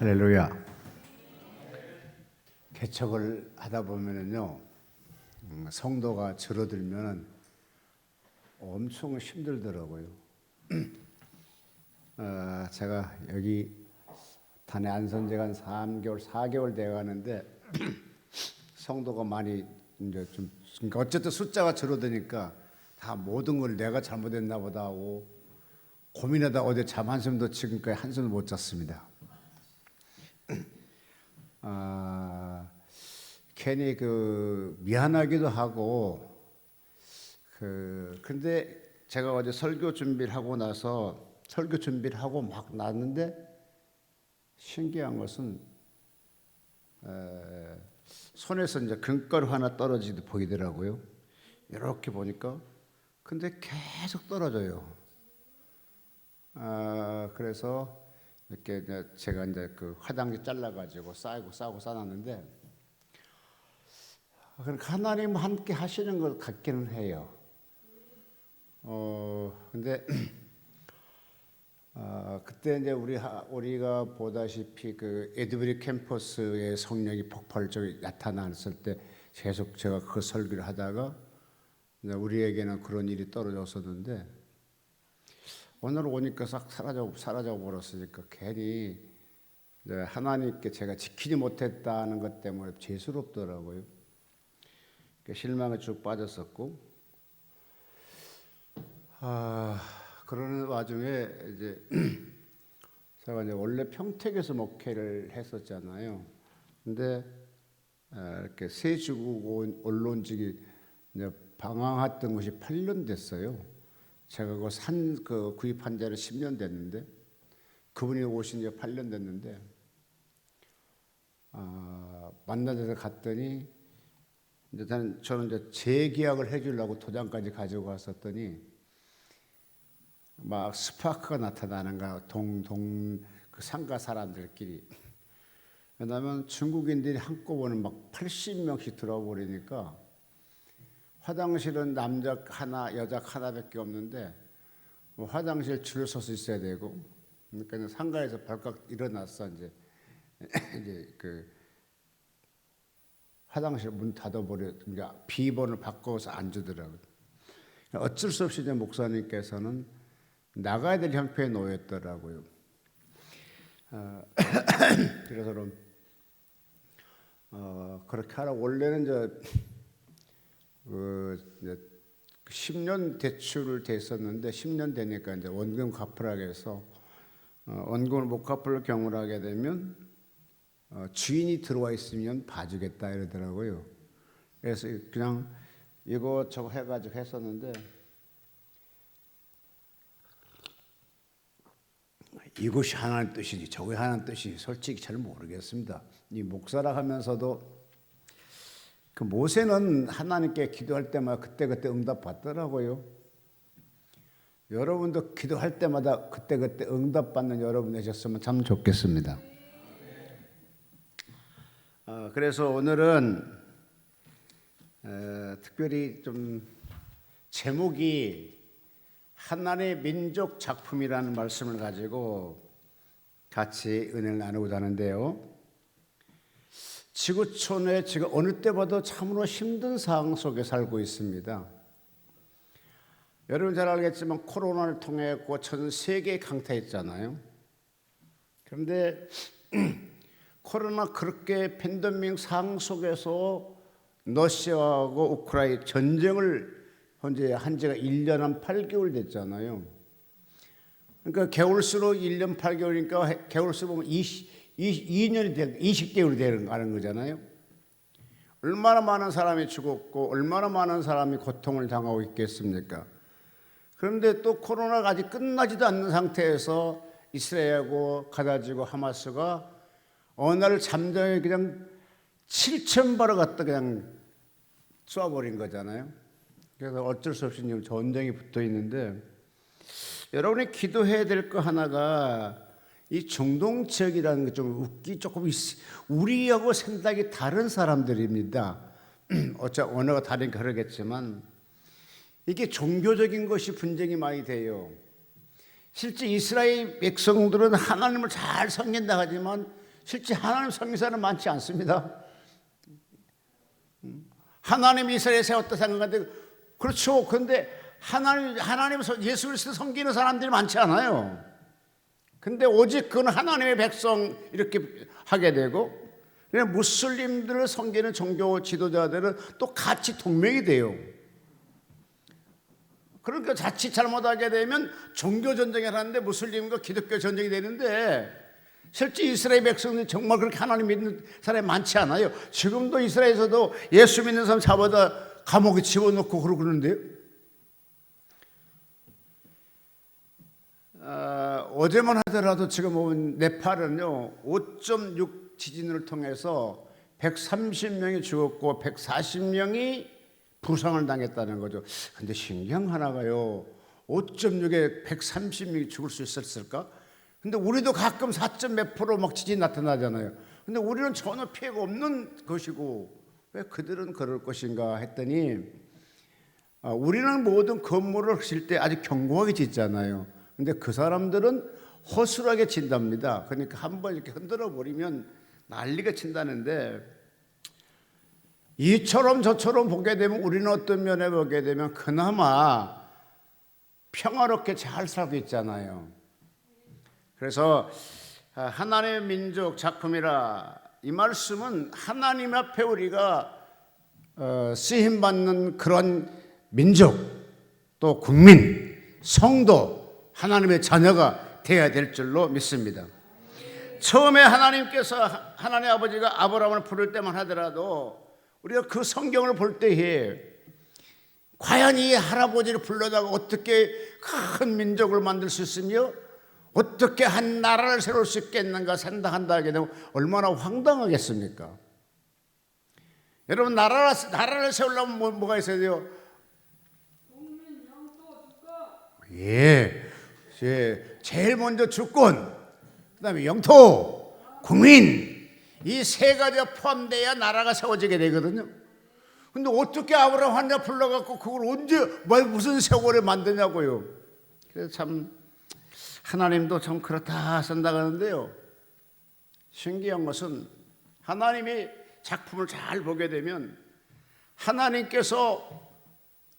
할렐루야. 개척을 하다 보면은요, 성도가 줄어들면 엄청 힘들더라고요. 제가 여기 단에 안선 지가 한 3개월, 4개월 되어 가는데 성도가 많이 이제 좀 그러니까 어쨌든 숫자가 줄어드니까 다 모든 걸 내가 잘못했나 보다 하고 고민하다 어제 잠 한숨도 지금까지 한숨을 못 잤습니다. 괜히 미안하기도 하고 근데 제가 어제 설교 준비를 하고 나서 설교 준비를 하고 막 났는데 신기한 것은 손에서 이제 금가루 하나 떨어지듯 보이더라고요. 이렇게 보니까 근데 계속 떨어져요. 그래서 이렇게 제가 이제 화장지 잘라가지고 싸고 싸놨는데, 그러니까 하나님 함께 하시는 것 같기는 해요. 근데 그때 이제 우리가 보다시피 에드브리 캠퍼스의 성령이 폭발적으로 나타났을 때 계속 제가 그 설교를 하다가 우리에게는 그런 일이 떨어졌었는데. 오늘 오니까 싹 사라져 버렸으니까 괜히 하나님께 제가 지키지 못했다는 것 때문에 죄스럽더라고요. 실망에 쭉 빠졌었고, 그러는 와중에 이제 제가 이제 원래 평택에서 목회를 했었잖아요. 근데 이렇게 세주국 언론직이 이제 방황했던 것이 8년 됐어요. 제가 구입한 지는 10년 됐는데, 그분이 오신 지 8년 됐는데, 만나서 갔더니, 이제 저는 이제 재계약을 해주려고 도장까지 가지고 갔었더니, 막 스파크가 나타나는 거야, 그 상가 사람들끼리. 왜냐하면 중국인들이 한꺼번에 막 80명씩 들어와 버리니까, 화장실은 남자 하나, 여자 하나밖에 없는데 화장실 줄 서서 있어야 되고, 그러니까 상가에서 벌컥 일어났어. 이제 화장실 문 닫아버려, 그러니까 비번을 바꿔서 안 주더라고요. 어쩔 수 없이 이제 목사님께서는 나가야 될 형편에 놓였더라고요. 그래서 그렇게 하라고. 원래는 이제 10년 대출을 됐었는데 10년 되니까 이제 원금 갚으라고 해서 원금을 못 갚을 경우를 하게 되면 주인이 들어와 있으면 봐주겠다 이러더라고요. 그래서 그냥 이것저것 해가지고 했었는데, 이것이 하나님 뜻이지 저게 하나님 뜻이지 솔직히 잘 모르겠습니다. 이 목사라 하면서도 모세는 하나님께 기도할 때마다 그때그때 응답 받더라고요. 여러분도 기도할 때마다 그때그때 응답 받는 여러분 되셨으면 참 좋겠습니다. 그래서 오늘은 특별히 좀 제목이 하나님의 민족 작품이라는 말씀을 가지고 같이 은혜를 나누고자 하는데요. 지구촌에 지금 어느 때보다 참으로 힘든 상황 속에 살고 있습니다. 여러분 잘 알겠지만 코로나를 통해 전 세계에 강타했잖아요. 그런데 코로나 그렇게 팬데믹 상황 속에서 러시아하고 우크라이나 전쟁을 현재 한 지가 1년 한 8개월 됐잖아요. 그러니까 개월수로 1년 8개월이니까 개월수 보면 2년이 되고 20개월이 되는 거잖아요. 얼마나 많은 사람이 죽었고 얼마나 많은 사람이 고통을 당하고 있겠습니까? 그런데 또 코로나가 아직 끝나지도 않는 상태에서 이스라엘하고 가자지구 하마스가 어느 날 잠정에 그냥 7,000발을 갖다 그냥 쏴버린 거잖아요. 그래서 어쩔 수 없이 지금 전쟁이 붙어 있는데, 여러분이 기도해야 될 거 하나가 이 중동 지역이라는 게 좀 조금 우리하고 생각이 다른 사람들입니다. 어차 언어가 다르니까 그러겠지만 이게 종교적인 것이 분쟁이 많이 돼요. 실제 이스라엘 백성들은 하나님을 잘 섬긴다 하지만 실제 하나님 섬기는 사람 많지 않습니다. 하나님 이스라엘에 세웠다 생각하는데, 그렇죠. 그런데 하나님 예수 그리스도 섬기는 사람들이 많지 않아요. 근데 오직 그건 하나님의 백성 이렇게 하게 되고, 그냥 무슬림들을 섬기는 종교 지도자들은 또 같이 동맹이 돼요. 그러니까 자칫 잘못하게 되면 종교 전쟁을 하는데 무슬림과 기독교 전쟁이 되는데, 실제 이스라엘 백성들이 정말 그렇게 하나님 믿는 사람이 많지 않아요. 지금도 이스라엘에서도 예수 믿는 사람 잡아다 감옥에 집어넣고 그러는데요. 어제만 하더라도 지금 보면 네팔은요 5.6 지진을 통해서 130명이 죽었고 140명이 부상을 당했다는 거죠. 근데 신기한 하나가요, 5.6에 130명이 죽을 수 있었을까? 근데 우리도 가끔 4몇 프로 막 지진 나타나잖아요. 근데 우리는 전혀 피해가 없는 것이고 왜 그들은 그럴 것인가 했더니, 우리는 모든 건물을 질 때 아주 견고하게 짓잖아요. 근데 그 사람들은 허술하게 친답니다. 그러니까 한번 이렇게 흔들어 버리면 난리가 친다는데, 이처럼 저처럼 보게 되면 우리는 어떤 면에 보게 되면 그나마 평화롭게 잘 살고 있잖아요. 그래서 하나님의 민족 작품이라, 이 말씀은 하나님 앞에 우리가 쓰임받는 그런 민족, 또 국민, 성도, 하나님의 자녀가 되어야 될 줄로 믿습니다. 처음에 하나님께서, 하나님 아버지가 아브라함을 부를 때만 하더라도 우리가 그 성경을 볼 때에 과연 이 할아버지를 불러다가 어떻게 큰 민족을 만들 수 있으며 어떻게 한 나라를 세울 수 있겠는가 생각한다 하게 되면 얼마나 황당하겠습니까? 여러분, 나라를 세우려면 뭐가 있어야 돼요? 국민, 영토, 주권. 제일 먼저 주권, 그 다음에 영토, 국민, 이 세 가지가 포함돼야 나라가 세워지게 되거든요. 근데 어떻게 아브라함 하나 불러갖고 그걸 언제 무슨 세월에 만드냐고요. 그래서 참 하나님도 참 그렇다 생각하는데요, 신기한 것은 하나님이 작품을 잘 보게 되면 하나님께서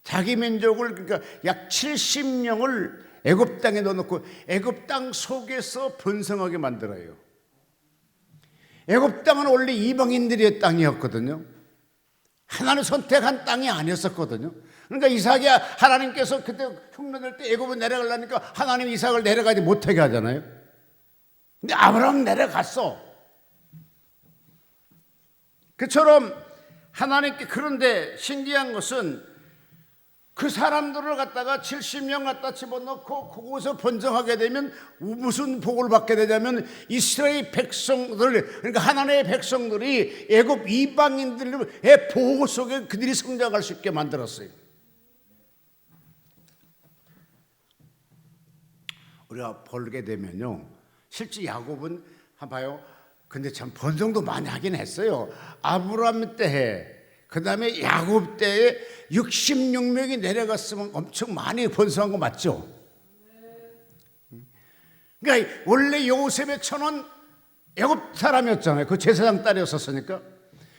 자기 민족을, 그러니까 약 70명을 애굽 땅에 넣어놓고 애굽 땅 속에서 번성하게 만들어요. 애굽 땅은 원래 이방인들의 땅이었거든요. 하나님 선택한 땅이 아니었었거든요. 그러니까 이삭이, 하나님께서 그때 흉년될 때 애굽을 내려가려니까 하나님 이삭을 내려가지 못하게 하잖아요. 근데 아브라함 내려갔어. 그처럼 하나님께, 그런데 신기한 것은 그 사람들을 갖다가 70명 갖다 집어넣고 그곳에서 번성하게 되면 무슨 복을 받게 되냐면, 이스라엘 백성들, 그러니까 하나님의 백성들이 애굽 이방인들의 보호 속에 그들이 성장할 수 있게 만들었어요. 우리가 보게 되면요, 실제 야곱은 한번 봐요. 근데 참 번성도 많이 하긴 했어요. 아브라함 때에, 그 다음에 야곱 때에 66명이 내려갔으면 엄청 많이 번성한 거 맞죠? 그러니까 원래 요셉의 천은 애굽 사람이었잖아요. 그 제사장 딸이었었으니까.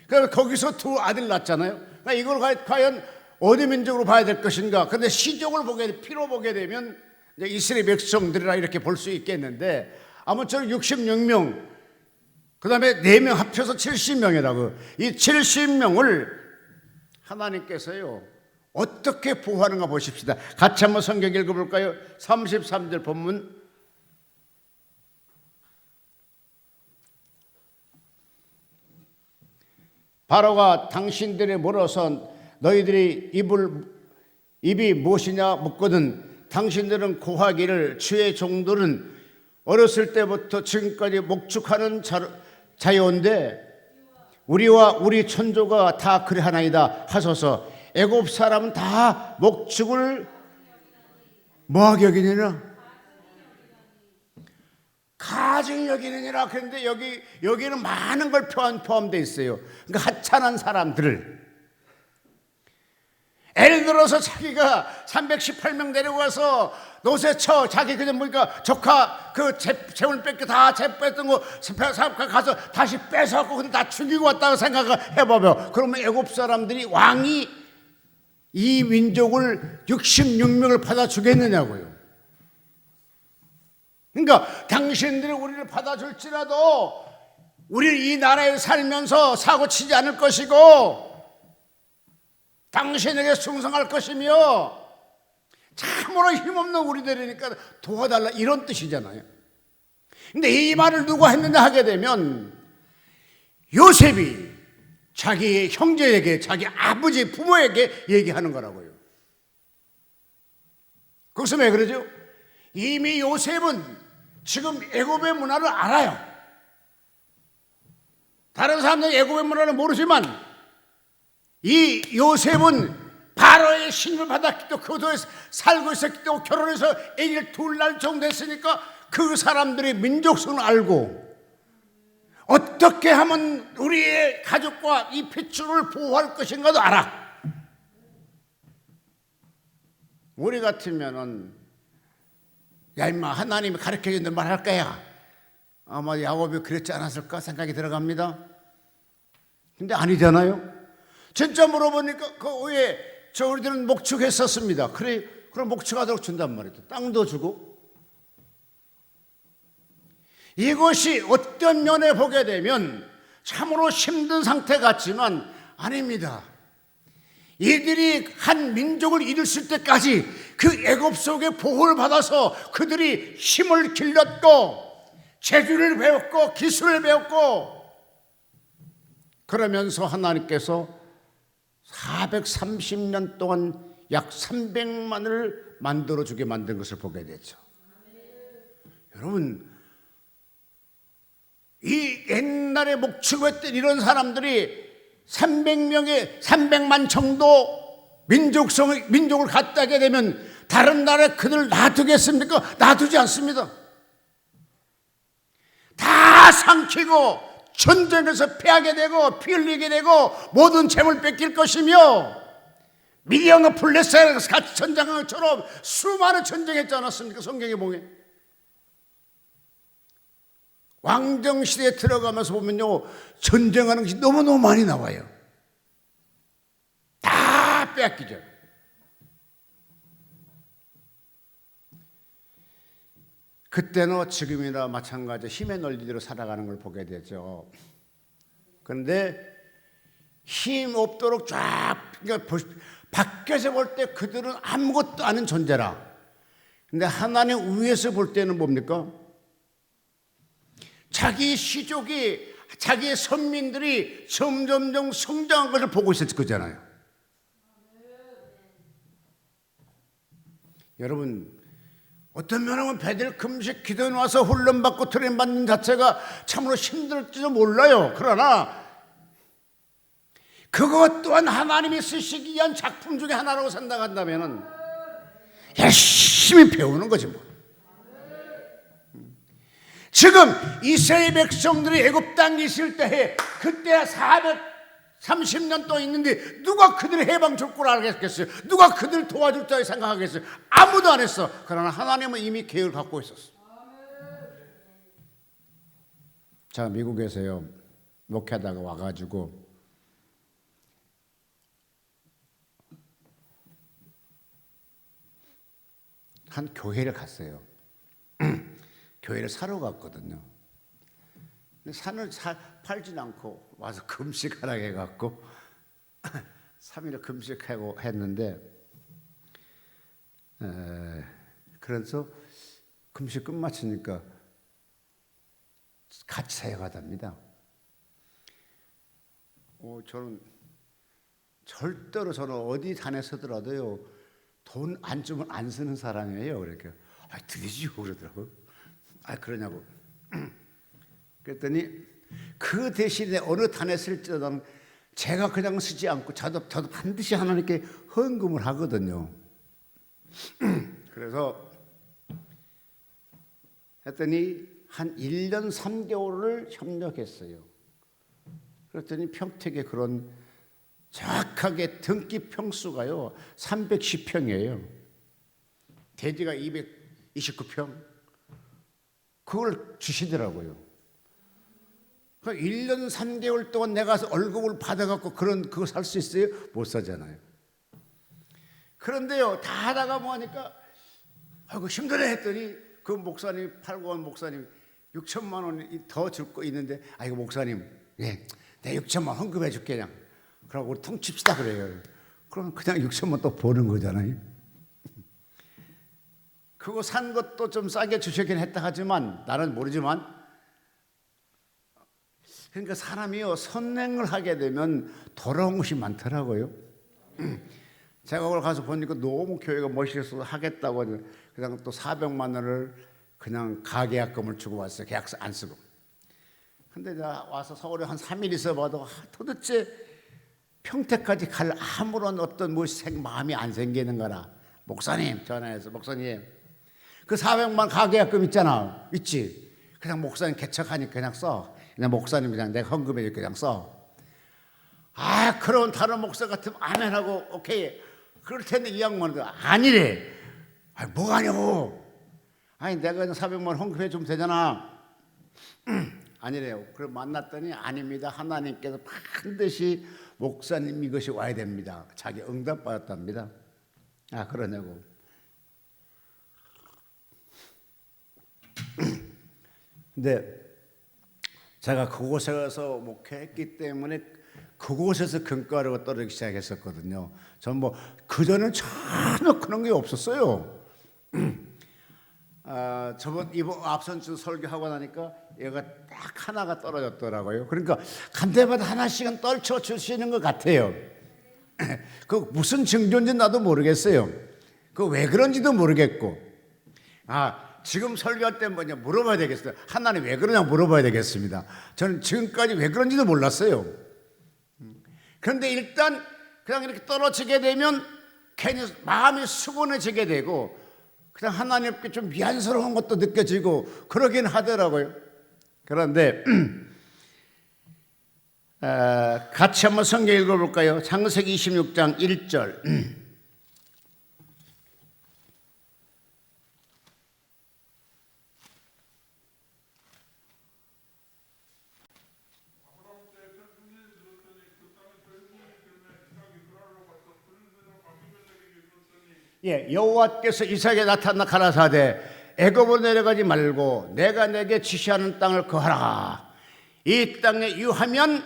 그래서 거기서 두 아들 낳았잖아요. 그러니까 이걸 과연 어디 민족으로 봐야 될 것인가? 그런데 시족을 피로 보게 되면 이제 이스라엘 백성들이라 이렇게 볼 수 있겠는데, 아무쪼록 66명, 그 다음에 4명 합쳐서 70명이라고. 이 70명을 하나님께서요 어떻게 보호하는가 보십시다. 같이 한번 성경 읽어볼까요? 33절 본문. 바로가 당신들이 물어서 너희들이 입이 무엇이냐 묻거든 당신들은 고하기를 주의 종들은 어렸을 때부터 지금까지 목축하는 자여온데 우리와 우리 천조가 다 그리 하나이다 하소서. 애굽 사람은 다 목축을 뭐하게 여기느냐? 가증히 여기느니라. 그런데 여기는 많은 걸 포함되어 있어요. 그러니까 하찮은 사람들을. 예를 들어서 자기가 318명 데려가서 노세처 자기 그냥 뭐니까 조카 그 재물 뺏기 다 뺏던 거 가서 다시 뺏어갖고 근데 다 죽이고 왔다고 생각을 해봐요. 그러면 애굽 사람들이 왕이 이 민족을 66명을 받아주겠느냐고요. 그러니까 당신들이 우리를 받아줄지라도 우리 이 나라에 살면서 사고치지 않을 것이고 당신에게 충성할 것이며 참으로 힘없는 우리들이니까 도와달라 이런 뜻이잖아요. 근데 이 말을 누가 했느냐 하게 되면 요셉이 자기 형제에게 자기 아버지 부모에게 얘기하는 거라고요. 그것은 왜 그러죠? 이미 요셉은 지금 애굽의 문화를 알아요. 다른 사람들은 애굽의 문화를 모르지만 이 요셉은 바로의 신임을 받았기 때문에 그도에 살고 있었기 때문에 결혼해서 아기를 둘 날 정도 됐으니까 그 사람들의 민족성을 알고 어떻게 하면 우리의 가족과 이 핏줄을 보호할 것인가도 알아. 우리 같으면은 야 임마 하나님이 가르쳐주는 말 할 거야. 아마 야곱이 그랬지 않았을까 생각이 들어갑니다. 근데 아니잖아요. 진짜 물어보니까 그 위에 우리들은 목축했었습니다. 그래, 그럼 목축하도록 준단 말이죠. 땅도 주고. 이것이 어떤 면에 보게 되면 참으로 힘든 상태 같지만 아닙니다. 이들이 한 민족을 이뤘을 때까지 그 애굽 속에 보호를 받아서 그들이 힘을 길렀고 재주를 배웠고 기술을 배웠고 그러면서 하나님께서 430년 동안 약 300만을 만들어주게 만든 것을 보게 되죠. 여러분 이 옛날에 목축했던 이런 사람들이 300만 정도 민족을 갖다게 되면 다른 나라에 그들 놔두겠습니까? 놔두지 않습니다. 다 삼키고 전쟁에서 패하게 되고 피 흘리게 되고 모든 재물 뺏길 것이며 미디안과 블레셋에서 같이 전쟁한 것처럼 수많은 전쟁했지 않았습니까? 성경에 보면 왕정시대에 들어가면서 보면요 전쟁하는 것이 너무너무 많이 나와요. 다 빼앗기죠. 그때는 지금이나 마찬가지로 힘의 논리대로 살아가는 걸 보게 되죠. 그런데 힘 없도록 쫙 그러니까 밖에서 볼 때 그들은 아무것도 아닌 존재라. 근데 하나님 위에서 볼 때는 뭡니까? 자기 시족이 자기의 선민들이 점점점 성장한 것을 보고 있었을 거잖아요. 여러분 어떤 면은 배들 금식 기도에 와서 훈련받고 트레인 받는 자체가 참으로 힘들지도 몰라요. 그러나 그것 또한 하나님이 쓰시기 위한 작품 중에 하나라고 생각한다면 열심히 배우는 거지 뭐. 지금 이스라엘 백성들이 애굽 땅에 있을 때에 그때 430년 동안 있는데 누가 그들을 해방 줄 줄 알겠어요? 누가 그들을 도와줄 줄 생각하겠어요? 아무도 안 했어. 그러나 하나님은 이미 계획을 갖고 있었어. 제가 미국에서요 목회하다가 와가지고 한 교회를 갔어요. 교회를 사러 갔거든요. 근데 산을 팔진 않고 와서 금식하라고 해갖고 3일을 금식하고 했는데 그래서 금식 끝마치니까 같이 사역하답니다. 저는 절대로 저는 어디 산에 서더라도요 돈 안 주면 안 쓰는 사람이에요. 그러니까 드리지요 그러더라고요. 그러냐고. 그랬더니 그 대신에 어느 단에 쓸지라도 제가 그냥 쓰지 않고 저도 반드시 하나님께 헌금을 하거든요. 그래서 했더니 한 1년 3개월을 협력했어요. 그랬더니 평택에 그런 정확하게 등기 평수가요 310평이에요. 대지가 229평. 그걸 주시더라고요. 그 1년 3개월 동안 내가 월급을 받아갖고 그거 살 수 있어요? 못 사잖아요. 그런데요, 다 하다가 뭐 하니까 아이고 힘들어 했더니 그 목사님, 팔고 온 목사님 6천만 원 더 줄 거 있는데 아이고 목사님, 네, 내 6천만 원 헌금해 줄게 그냥. 그러고 우리 통칩시다 그래요. 그럼 그냥 6천만 또 버는 거잖아요. 그거 산 것도 좀 싸게 주셨긴 했다 하지만 나는 모르지만, 그러니까 사람이요 선행을 하게 되면 돌아온 것이 많더라고요. 제가 오늘 가서 보니까 너무 교회가 멋있어서 하겠다고 그냥 또 400만 원을 그냥 가계약금을 주고 왔어요. 계약서 안 쓰고. 근데 내가 와서 서울에 한 3일 있어봐도 도대체 평택까지 갈 아무런 어떤 마음이 안 생기는 거라. 목사님 전화해서 목사님 그 400만 가계약금 있잖아. 있지. 그냥 목사님 개척하니까 그냥 써. 그냥 목사님 그냥 내가 헌금해 줄게 그냥 써. 아 그런 다른 목사 같으면 아멘하고 오케이. 그럴 텐데 이 양반은 아니래. 아니 뭐가 아니고. 아니 내가 그냥 400만 헌금해 주면 되잖아. 아니래요. 그럼 만났더니 아닙니다. 하나님께서 반드시 목사님 이것이 와야 됩니다. 자기 응답 받았답니다. 아 그러냐고. 근데 제가 그곳에서 목회했기 때문에 그곳에서 금가루가 떨어지기 시작했었거든요. 전 뭐 그전엔 전혀 그런 게 없었어요. 이번 앞선 주 설교하고 나니까 얘가 딱 하나가 떨어졌더라고요. 그러니까 간 데마다 하나씩은 떨쳐 주시는 것 같아요. 그 무슨 징조인지 나도 모르겠어요. 그 왜 그런지도 모르겠고. 지금 설교할 때 뭐냐 물어봐야 되겠어요. 하나님 왜 그러냐 물어봐야 되겠습니다. 저는 지금까지 왜 그런지도 몰랐어요. 그런데 일단 그냥 이렇게 떨어지게 되면 괜히 마음이 수곤해지게 되고 그냥 하나님께 좀 미안스러운 것도 느껴지고 그러긴 하더라고요. 그런데 같이 한번 성경 읽어볼까요? 창세기 26장 1절. 여호와께서 이삭에게 나타나 가라사대 애굽으로 내려가지 말고 내가 내게 지시하는 땅을 거하라. 이 땅에 유하면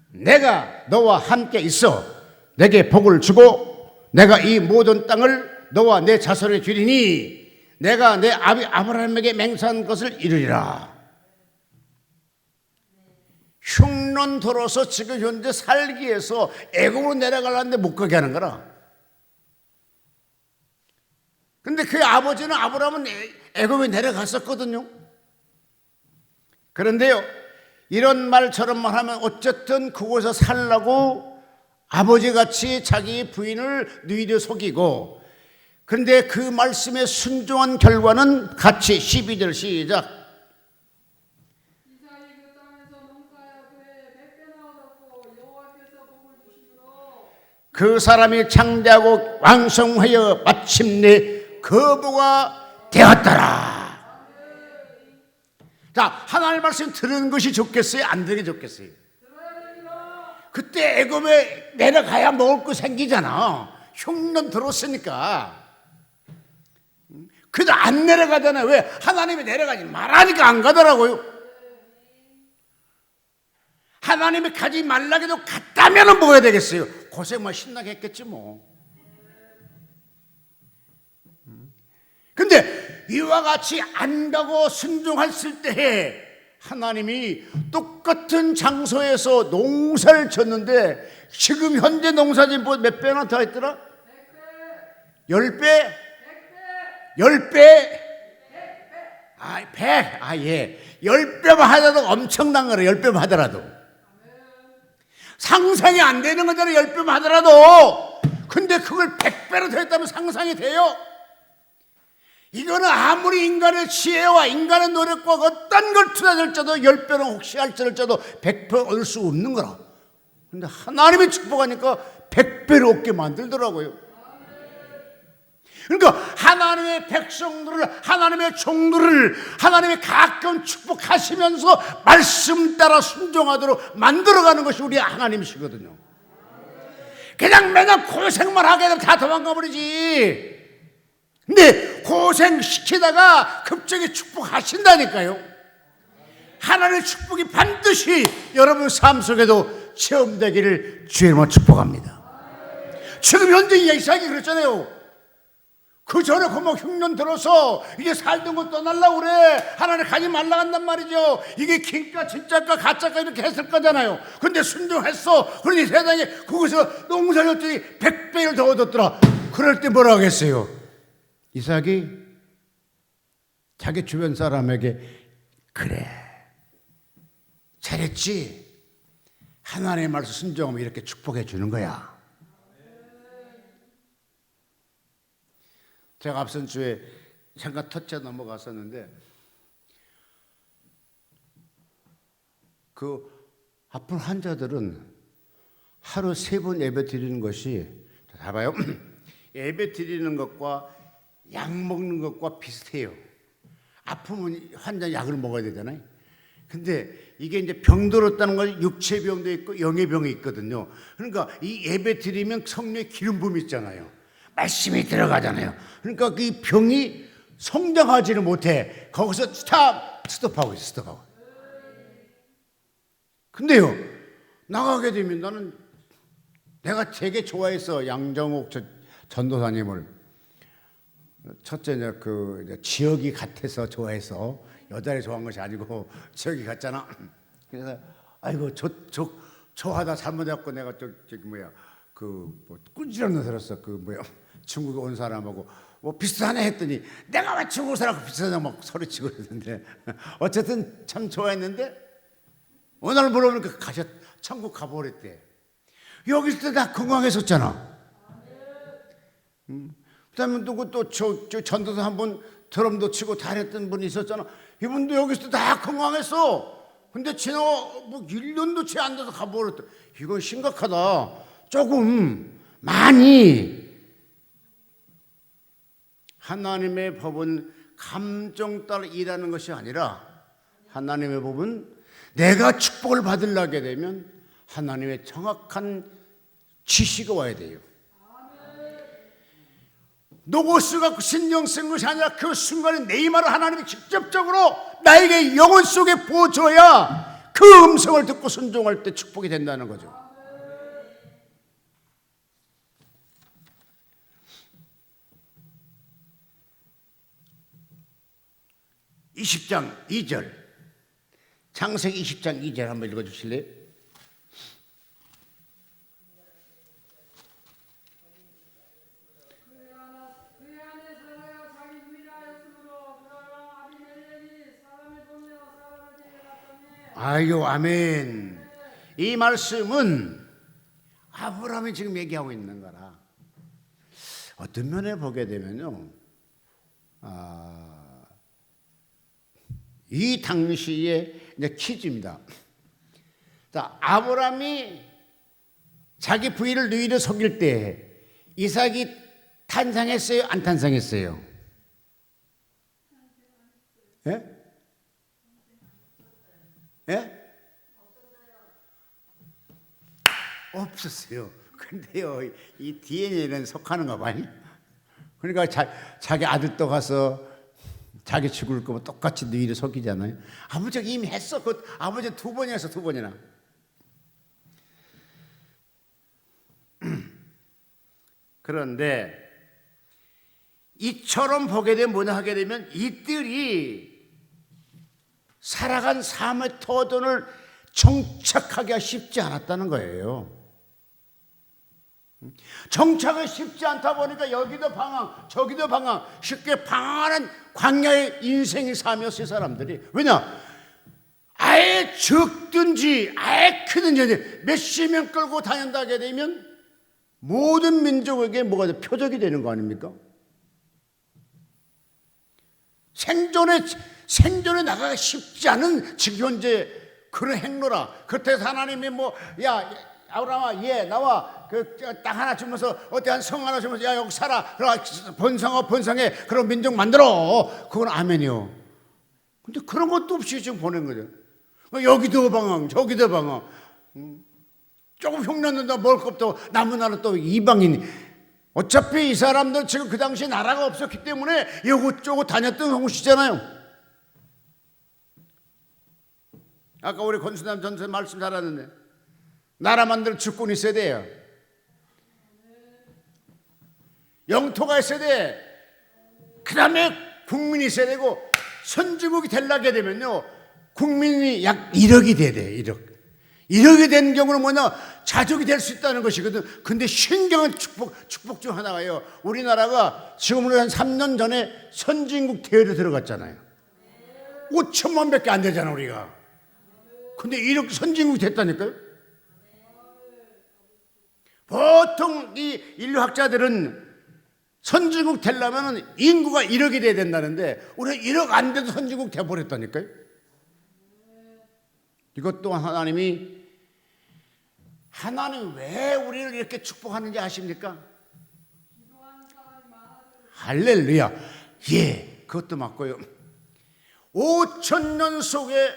내가 너와 함께 있어 내게 복을 주고 내가 이 모든 땅을 너와 내 자손에 주리니 내가 내 아비 아브라함에게 맹세한 것을 이루리라. 흉년돌아서 지금 현재 살기 위해서 애굽으로 내려가려는데 못 가게 하는 거라. 근데 그 아버지는 아브라함은 애굽에 내려갔었거든요. 그런데요, 이런 말 저런 말 하면 어쨌든 그곳에서 살라고 아버지같이 자기 부인을 누이려 속이고, 그런데 그 말씀에 순종한 결과는 같이 12절 시작. 이삭이 그 땅에서 농사하여 그의 100배나 얻었고 여호와께서 복을 주시므로 그 사람이 창대하고 왕성하여 마침내 거부가 되었더라. 자, 하나님의 말씀 들은 것이 좋겠어요? 안 들은 게 좋겠어요? 그때 애굽에 내려가야 먹을 거 생기잖아. 흉년 들었으니까. 그래도 안 내려가잖아요. 왜? 하나님이 내려가지 말하니까 안 가더라고요. 하나님이 가지 말라기도 갔다면 뭐가 되겠어요? 고생만 신나게 했겠지 뭐. 근데 이와 같이 안 가고 순종했을 때에 하나님이 똑같은 장소에서 농사를 졌는데 지금 현재 농사진 몇 배나 더 했더라? 10배? 10배? 100? 예. 10배만 하더라도 엄청난 거라. 10배만 하더라도 상상이 안 되는 거잖아요. 10배만 하더라도. 근데 그걸 100배로 더 했다면 상상이 돼요? 이거는 아무리 인간의 지혜와 인간의 노력과 어떤 걸 투자할지라도 10배는 혹시 할지라도 100배 얻을 수 없는 거라. 근데 하나님이 축복하니까 100배로 얻게 만들더라고요. 그러니까 하나님의 백성들을, 하나님의 종들을 하나님이 가끔 축복하시면서 말씀 따라 순종하도록 만들어가는 것이 우리 하나님이시거든요. 그냥 맨날 고생만 하게 되면 다 도망가 버리지. 근데 고생시키다가 급정에 축복하신다니까요. 하나님의 축복이 반드시 여러분 삶 속에도 체험되기를 주님으로 축복합니다. 지금 현재 이삭이 그랬잖아요. 그 전에 고막 흉년 들어서 이게 살던 거 떠날라고 그래. 하나님 가지 말라 한단 말이죠. 이게 긴가 진짜가 가짜가 이렇게 했을 거잖아요. 근데 순종했어. 그러니 세상에 거기서 농사졌더니 100배를 더 얻었더라. 그럴 때 뭐라 하겠어요? 이삭이 자기 주변 사람에게 그래 잘했지. 하나님의 말씀 순종하면 이렇게 축복해 주는 거야. 제가 앞선 주에 잠깐 터쳐 넘어갔었는데 그 아픈 환자들은 하루 3번 예배 드리는 것이 다 봐요. 예배 드리는 것과 약 먹는 것과 비슷해요. 아프면 환자 약을 먹어야 되잖아요. 근데 이게 이제 병 들었다는 건 육체병도 있고 영의병이 있거든요. 그러니까 이 예배 드리면 성령의 기름 부음이 있잖아요. 말씀이 들어가잖아요. 그러니까 그 병이 성장하지를 못해. 거기서 스톱하고 있어, 스톱하고. 근데요, 나가게 되면 나는 내가 되게 좋아해서 양정옥 전도사님을 첫째 그 지역이 같아서 좋아해서 여자를 좋아한 것이 아니고 지역이 같잖아. 그래서 아이고 저 하다 잘못해갖고 내가 저기 뭐야 뭐 꾼지렁이 들었어. 그 뭐야 중국에 온 사람하고 뭐 비슷하네 했더니 내가 왜 중국 사람하고 비슷하냐 막 소리치고 그랬는데 어쨌든 참 좋아했는데 오늘 물어보니까 천국 가버렸대. 여기 있을 때 다 건강했었잖아. 그다음에 누구 또 저 전도사 한 분 드럼도 치고 잘했던 분이 있었잖아. 이분도 여기 있을 때 다 건강했어. 근데 지나 뭐 1년도 채 안 돼서 가버렸대. 이건 심각하다. 조금 많이 하나님의 법은 감정 따라 일하는 것이 아니라 하나님의 법은 내가 축복을 받으려게 되면 하나님의 정확한 지시가 와야 돼요. 노고스가 신경 쓴 것이 아니라 그 순간에 내 말을 하나님이 직접적으로 나에게 영혼 속에 부어줘야 그 음성을 듣고 순종할 때 축복이 된다는 거죠. 20장 2절 창세기 20장 2절 한번 읽어주실래요? 그의 아내 사라가 자기 유일하였으므로 그러나 아비멜렉이 사람을 보내어 사람을 데려갔더니 아이고 아멘. 이 말씀은 아브라함이 지금 얘기하고 있는 거라. 어떤 면에 보게 되면요, 이 당시에 이제 퀴즈입니다. 자, 아브라함이 자기 부인을 누이를 속일 때 이삭이 탄생했어요? 안 탄생했어요? 예? 예? 없었어요. 근데요, 이 DNA는 속하는가 봐요. 그러니까 자기 아들도 가서 자기 죽을 거면 똑같이 너희를 속이잖아요. 아버지가 이미 했어. 그 아버지 2번이나 했어, 2번이나. 그런데 이처럼 보게 되면 뭐냐 하게 되면 이들이 살아간 삶의 터전을 정착하기가 쉽지 않았다는 거예요. 정착이 쉽지 않다 보니까 여기도 방황 저기도 방황 쉽게 방황하는 광야의 인생이 삶이었어요. 이 사람들이. 왜냐? 아예 적든지 아예 크든지 몇십 명 끌고 다닌다게 되면 모든 민족에게 뭐가 돼? 표적이 되는 거 아닙니까? 생존에 나가기 쉽지 않은 지금 현재 그런 행로라. 그때 하나님이 뭐 야 아브라함아, 나와. 그 땅 하나 주면서 어떠한 성 하나 주면서 야, 여기 살아. 그럼 번성해. 그런 민족 만들어. 그건 아멘이요. 근데 그런 것도 없이 지금 보낸 거죠. 여기도 방황, 저기도 방황. 조금 흉났는다 먹을 것도 남은 나라 또 이방인. 어차피 이 사람들 지금 그 당시에 나라가 없었기 때문에 이곳저곳 다녔던 곳이잖아요. 아까 우리 권수남 전선 말씀 잘하는데 나라 만들 주권이 있어야 돼요. 영토가 있어야 돼. 그 다음에 국민이 있어야 되고, 선진국이 되려게 되면요 국민이 약 1억이 돼야 돼요. 1억이 된 경우는 뭐냐, 자족이 될 수 있다는 것이거든. 근데 신경한 축복 중 하나가요, 우리나라가 지금으로 한 3년 전에 선진국 대회에 들어갔잖아요. 5천만 밖에 안 되잖아 우리가. 근데 이렇게 선진국이 됐다니까요. 보통 이 인류학자들은 선진국 되려면 인구가 1억이 돼야 된다는데 우리가 1억 안 돼도 선진국 돼버렸다니까요. 이것 또한 하나님이 왜 우리를 이렇게 축복하는지 아십니까? 할렐루야. 그것도 맞고요. 5,000년 속에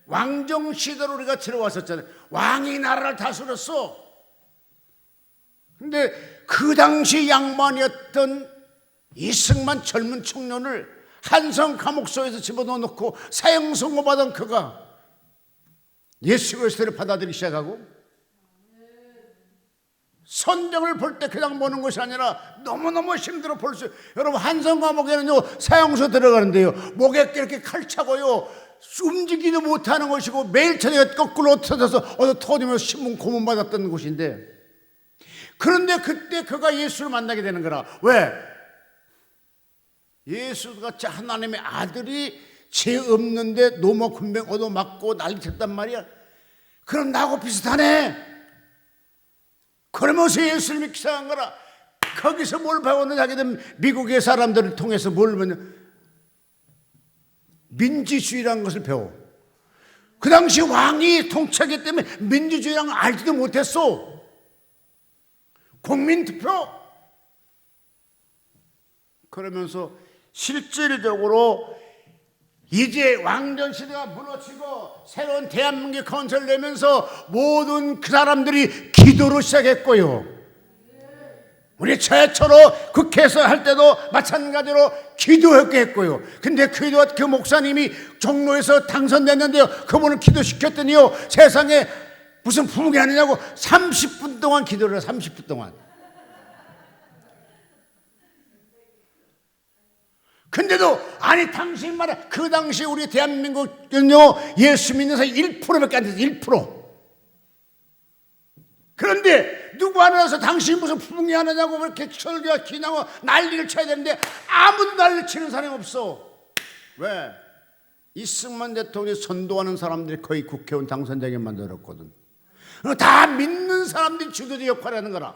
왕정 시대로 우리가 들어왔었잖아요. 왕이 나라를 다스렸어. 근데 그 당시 양반이었던 이승만 젊은 청년을 한성 감옥소에서 집어넣어 놓고 사형 선고받은 그가 예수 그리스도를 받아들이기 시작하고, 선정을 볼 때 그냥 보는 것이 아니라 너무너무 힘들어 볼 수. 여러분, 한성 감옥에는요 사형소 들어가는데요 목에 이렇게 칼 차고요 움직이도 못하는 것이고, 매일 저녁에 거꾸로 터져서 터지면서 신문 고문 받았던 곳인데, 그런데 그때 그가 예수를 만나게 되는 거라. 왜? 예수같이 하나님의 아들이 죄 없는데 노모 군병 얻어맞고 난리쳤단 말이야. 그럼 나하고 비슷하네. 그러면서 예수를 믿기 시작한 거라. 거기서 뭘 배웠느냐 하게 되면 미국의 사람들을 통해서 뭘 배웠냐, 민주주의라는 것을 배워. 그 당시 왕이 통치하기 때문에 민주주의라는 걸 알지도 못했어. 국민투표. 그러면서 실질적으로 이제 왕정 시대가 무너지고 새로운 대한민국이 건설되면서 모든 그 사람들이 기도로 시작했고요. 우리 최초로 국회에서 할 때도 마찬가지로 기도하게 했고요. 근데 그 목사님이 종로에서 당선됐는데요, 그분을 기도시켰더니요 세상에 무슨 부흥이 아니냐고 30분 동안 기도를 해요. 30분 동안. 근데도 아니 당신 말에 그 당시 우리 대한민국은요 예수 믿는 사람이 1%밖에 안 됐어요. 1%. 그런데 누구 하나서 당신이 무슨 부흥이 하느냐고 그렇게 설교와 기나고 난리를 쳐야 되는데 아무도 난리를 치는 사람이 없어. 왜? 이승만 대통령이 선도하는 사람들이 거의 국회의원 당선되게 만들었거든. 다 믿는 사람들이 주도적 역할을 하는 거라.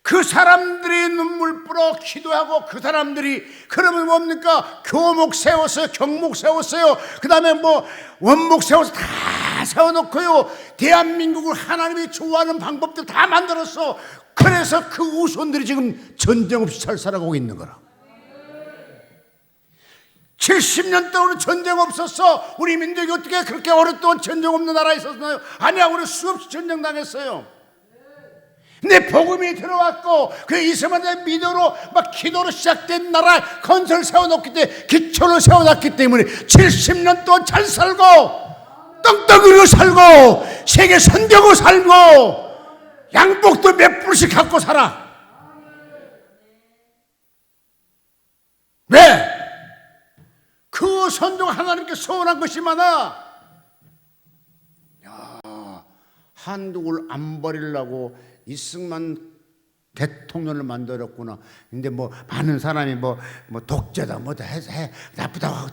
그 사람들이 눈물 뿌려 기도하고, 그 사람들이 그러면 뭡니까? 교목 세웠어요. 경목 세웠어요. 그 다음에 뭐 원목 세워서 다 세워놓고요 대한민국을 하나님이 좋아하는 방법들 다 만들었어. 그래서 그 후손들이 지금 전쟁 없이 잘 살아가고 있는 거라. 70년 동안 전쟁 없었어. 우리 민족이 어떻게 그렇게 오랫동안 전쟁 없는 나라에 있었나요? 아니야, 우리 수없이 전쟁 당했어요. 근데 복음이 들어왔고 그 이스라엘 믿음으로 막 기도로 시작된 나라 건설 세워놓기 때문에, 기초를 세워놨기 때문에 70년 동안 잘 살고 떡떡이로 살고 세계 선교고 살고 양복도 몇 불씩 갖고 살아. 왜? 그 선조가 하나님께 소원한 것이 많아. 한국을 안 버리려고 이승만 대통령을 만들었구나. 근데 뭐 많은 사람이 뭐 독재다 뭐다 해서 나쁘다고 하고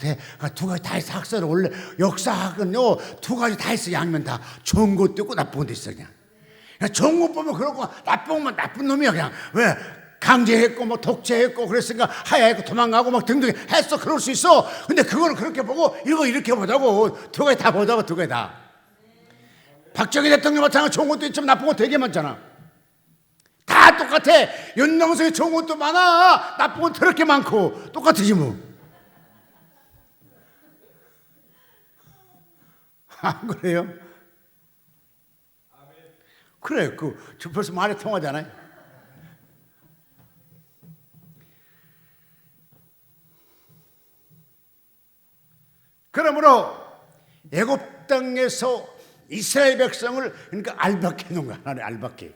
두 가지 다 있어. 학설을 원래 역사학은요 두 가지 다 있어. 양면 다 좋은 것도 있고 나쁜 것도 있어. 그냥 좋은 것 보면 그렇고 나쁜 것만 나쁜 놈이야. 그냥 왜? 강제했고 뭐 독재했고 그랬으니까 하야했고 도망가고 막 등등 했어. 그럴 수 있어. 근데 그거를 그렇게 보고 이거 이렇게 보자고 두 가지 다 보자고. 두 가지 다. 박정희 대통령 마찬가지로 좋은 것도 있지만 나쁜 것도 되게 많잖아. 다 똑같아. 윤영석이 좋은 것도 많아, 나쁜 것도 더럽게 많고 똑같으지 뭐. 안 그래요? 그래, 저 벌써 말이 통하잖아요. 그러므로 애굽 땅에서 이스라엘 백성을 그러니까 알박해 놓은 거야. 하나님 알박해.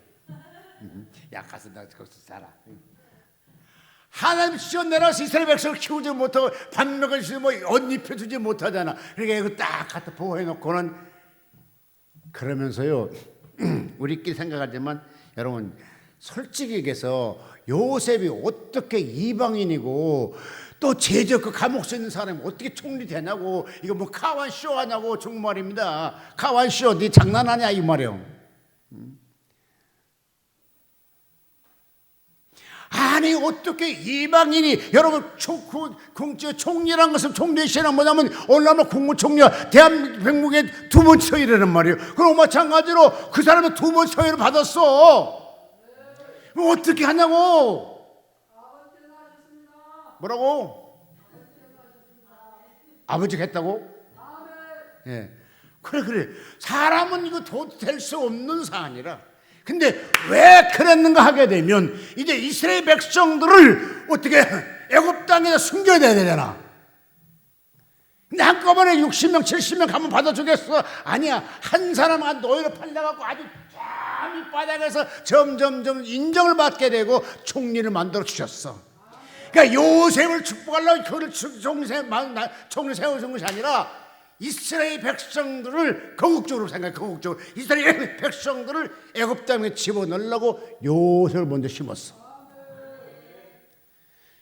야, 가서 나 거기서 살아. 하나님 지어내라서 이스라엘 백성을 키우지 못하고 밥 먹여주지 옷 입혀주지 못하잖아. 그러니까 이거 딱 갖다 보호해놓고는 그러면서요. 우리끼리 생각하지만 여러분 솔직히 얘기해서 요셉이 어떻게 이방인이고 또 제적 그 감옥에 있는 사람이 어떻게 총리 되냐고, 이거 뭐 카완쇼 하냐고 정말입니다. 카완쇼 네 장난하냐 이 말이에요. 아니 어떻게 이방인이, 여러분 총리란 것은 총리시란 뭐냐면 올라면 국무총리가 대한민국에 두 번 처리라는 말이에요. 그럼 마찬가지로 그 사람은 두 번 처리를 받았어. 어떻게 하냐고. 뭐라고? 아버지가 했다고? 예. 그래. 사람은 이거 도저히 될 수 없는 사안이라. 근데 왜 그랬는가 하게 되면 이제 이스라엘 백성들을 어떻게 애굽 땅에다 숨겨야 되잖아. 근데 한꺼번에 60명, 70명 가면 받아주겠어? 아니야. 한 사람만 노예로 팔려갖고 아주 저 밑바닥에서 점점 인정을 받게 되고 총리를 만들어 주셨어. 그러니까 요셉을 축복하려고 그를 총리 세워준 것이 아니라 이스라엘 백성들을 거국적으로 생각해. 거국적으로 이스라엘 백성들을 애굽 땅에 집어넣으려고 요셉을 먼저 심었어.